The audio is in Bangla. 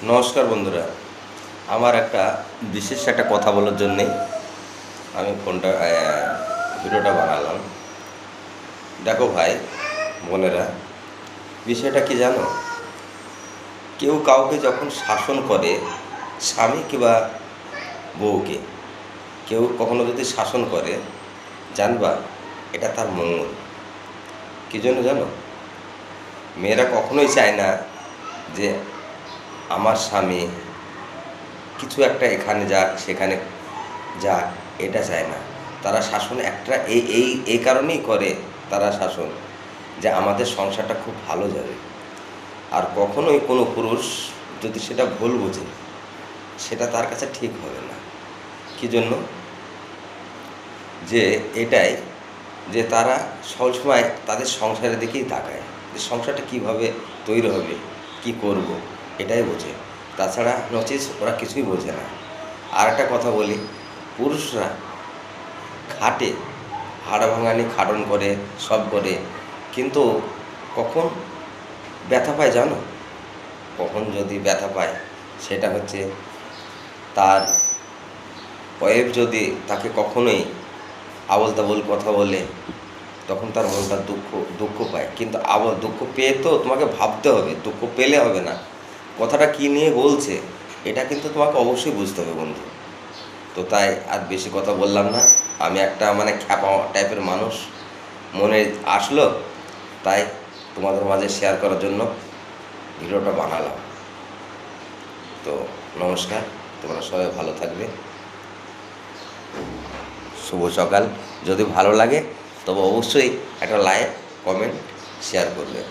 নমস্কার বন্ধুরা, আমার বিশেষ একটা কথা বলার জন্যে আমি ভিডিওটা বানালাম। দেখো ভাই বোনেরা, বিষয়টা কি জানো? কেউ কাউকে যখন শাসন করে, স্বামী কিংবা বউকে কেউ কখনো যদি শাসন করে, জানবা এটা তার মঙ্গল। কী জন্য জানো? মেয়েরা কখনোই চায় না যে আমার স্বামী কিছু একটা এখানে যাক সেখানে যাক, এটা চায় না। তারা শাসন এই কারণেই করে, তারা শাসন যে আমাদের সংসারটা খুব ভালো যাবে। আর কখনোই কোনো পুরুষ যদি সেটা ভুল বোঝে, সেটা তার কাছে ঠিক হবে না। কী জন্য? যে এটাই যে তারা সবসময় তাদের সংসারের দিকেই তাকায়, যে সংসারটা কীভাবে তৈরি হবে, কি করব, এটাই বোঝে। তাছাড়া নচিস ওরা কিছুই বোঝে না। আর একটা কথা বলি, পুরুষরা খাটে, হাড় ভাঙানি খাটন করে, সব করে, কিন্তু কখন ব্যথা পায় জানো? কখন যদি ব্যথা পায়, সেটা হচ্ছে তার ওয়াইফ যদি তাকে কখনোই আবল তাবল কথা বলে, তখন তার মনটা দুঃখ পায়। কিন্তু আবার দুঃখ পেয়ে তো তোমাকে ভাবতে হবে, দুঃখ পেলে হবে না। কথাটা কী নিয়ে বলছে এটা কিন্তু তোমাকে অবশ্যই বুঝতে হবে বন্ধু। তো তাই আর বেশি কথা বললাম না। আমি একটা খ্যাপা টাইপের মানুষ, মনে আসলো, তাই তোমাদের মাঝে শেয়ার করার জন্য ভিডিওটা বানালাম। তো নমস্কার, তোমরা সবাই ভালো থাকবে। শুভ সকাল। যদি ভালো লাগে তবে অবশ্যই একটা লাইক, কমেন্ট, শেয়ার করবে।